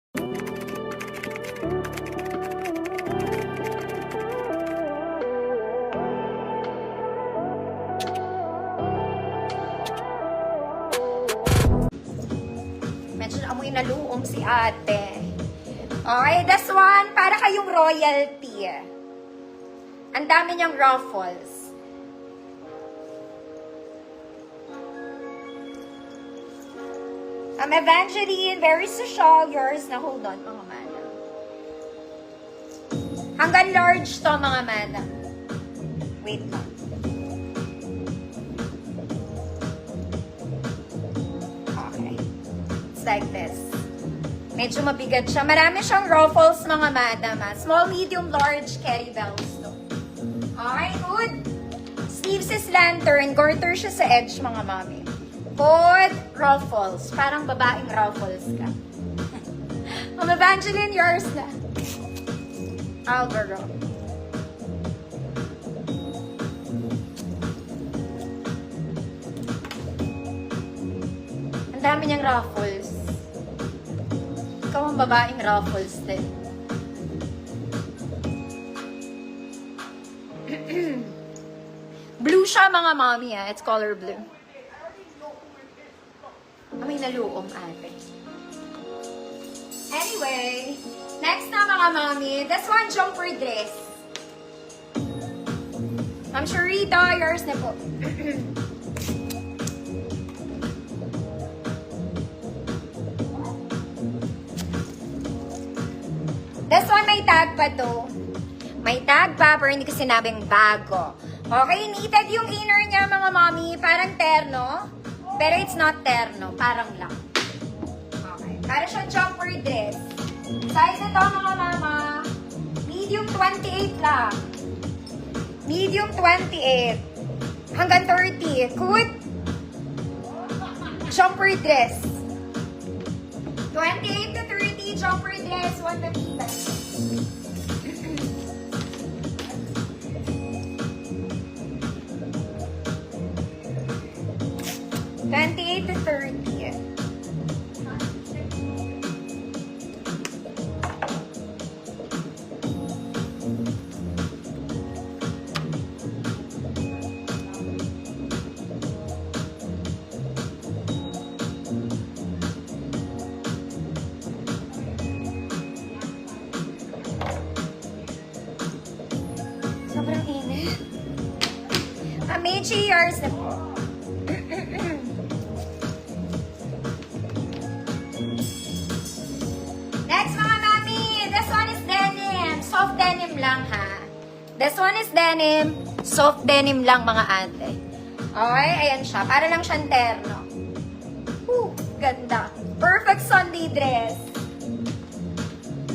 Medyo amoy na luong si ate. Okay, this one, para kayong royalty. Ang dami niyang ruffles. Evangeline, very social. Yours na, hold on, mga madam. Hanggang large to, mga madam. Wait lang. Okay. It's like this. Medyo mabigat siya. Marami siyang ruffles, mga madam. Small, medium, large, carry bells to. Okay, good. Sleeves is lantern. Garter siya sa edge, mga mami. Good. Ruffles. Parang babaeng ruffles ka. Ma'am Evangeline, yours na. Alvaro. Ang dami niyang ruffles. Ikaw ang babaeng ruffles din. Blue siya, mga mommy. It's color blue. May naluom, ate. Anyway, next na, mga mommy. This one, jumper dress. Ma'am Sharita, yours na po. This one, may tag pa to. May tag pa, pero hindi ko sinabing bago. Okay, knitted yung inner niya, mga mommy. Parang terno. Pero it's not terno. Parang lang. Okay. Para siyang jumper dress. Size ito, mga mama. Medium 28 lang. Medium 28. Hanggang 30. Good. Jumper dress. 28 to 30. Jumper dress. 150 pesos. 28 to 30. Sobrang init. Amici, yours na po. Soft denim lang, ha? This one is denim. Soft denim lang, mga ate. Okay, ayan siya. Para lang siyang terno. Ganda. Perfect Sunday dress.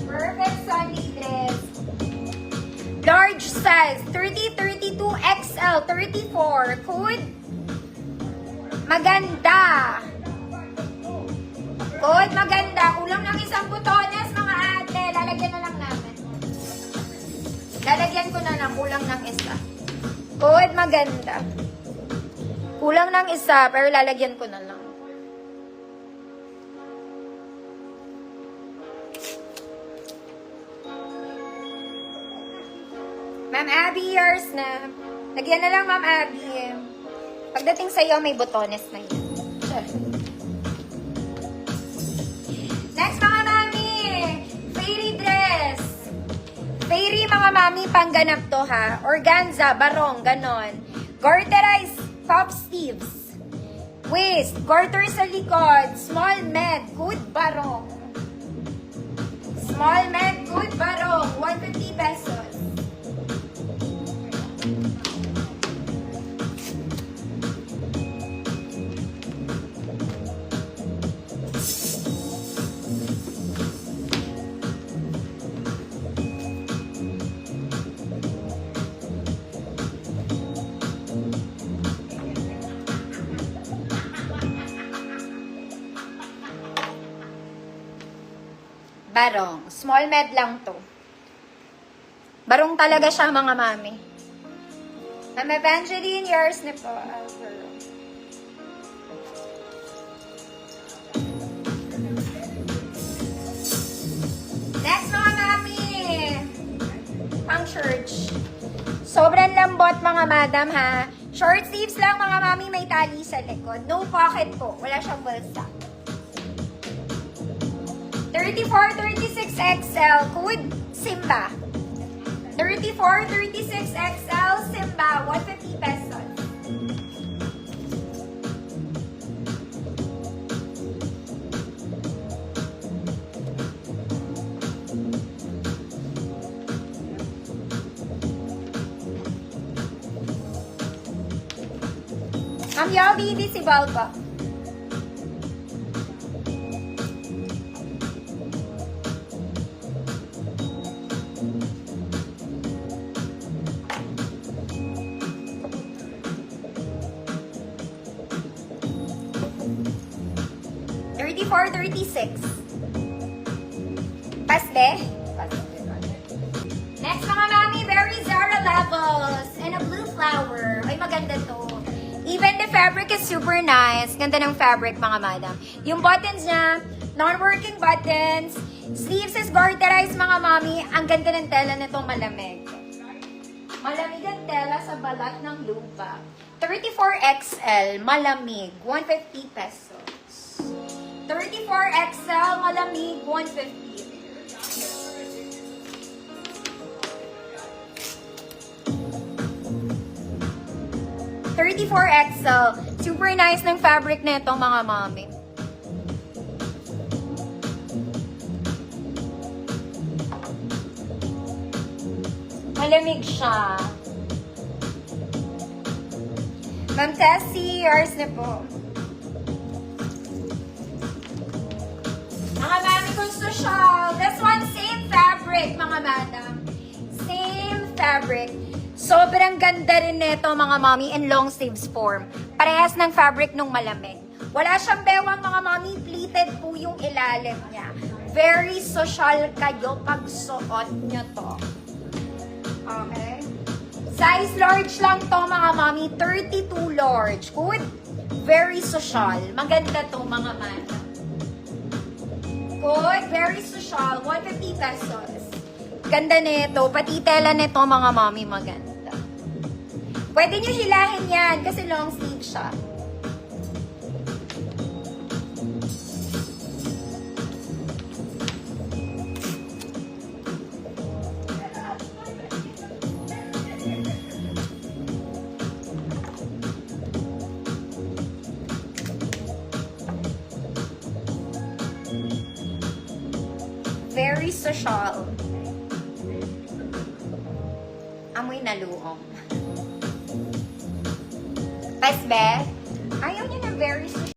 Perfect Sunday dress. Large size. 30, 32, XL, 34. Good. Maganda. Good, maganda. Kulang ng isang butones, mga ate. Lalagyan na lang namin. Lalagyan ko na lang, kulang ng isa. Good, maganda. Kulang ng isa, pero lalagyan ko na lang. Ma'am Abby, yours na. Lagyan na lang, Ma'am Abby. Pagdating sa'yo, may botones na yan. Next, mga mami. Fairy dress. Fairy, mga mami, pangganap to, ha. Organza, barong, ganon. Garterized top sleeves. Waist, garter sa likod. Small med, good barong. Small med, good barong. 150 pesos. Barong. Small med lang to. Barong talaga siya, mga mami. Ma'am Evangeline, yours na po. suot mga madam ha. Short sleeves lang mga mami, may tali sa likod. No pocket po, wala siyang bulsa. 34, 36 XL, code Simba. 34, 36 XL, Simba, 150 pesos. Ang Yawi visible po. $34, $36. Pasbe? Next mga mami, very Zara levels and a blue flower. Ay, maganda to. Even the fabric is super nice. Ganda ng fabric, mga madam. Yung buttons niya, non-working buttons. Sleeves is garterized, mga mami. Ang ganda ng tela nitong malamig. Malamig ang tela sa balat ng lupa. 34XL, malamig. 150 pesos. 34XL, malamig. 150. XL. Super nice ng fabric na ito, mga mami. Malamig siya. Ma'am Tessie, yours na po. Mga mami, gusto siya. This one, same fabric, mga madam. Same fabric. Sobrang ganda rin nito, mga mami, in long sleeves form. Parehas ng fabric nung malamig. Wala siyang bewang, mga mami. Pleated po yung ilalim niya. Very social kayo pag suot nyo to. Okay? Size large lang to, mga mami. 32 large. Good? Very social. Maganda to, mga mami. Good? Very social. 150 pesos. Ganda nito. Pati tela nito, mga mami, maganda. Pwede nyo hilahin yan kasi long sleeve siya. Very social. Amoy na luong. Pasbe, ayaw niyo na very social.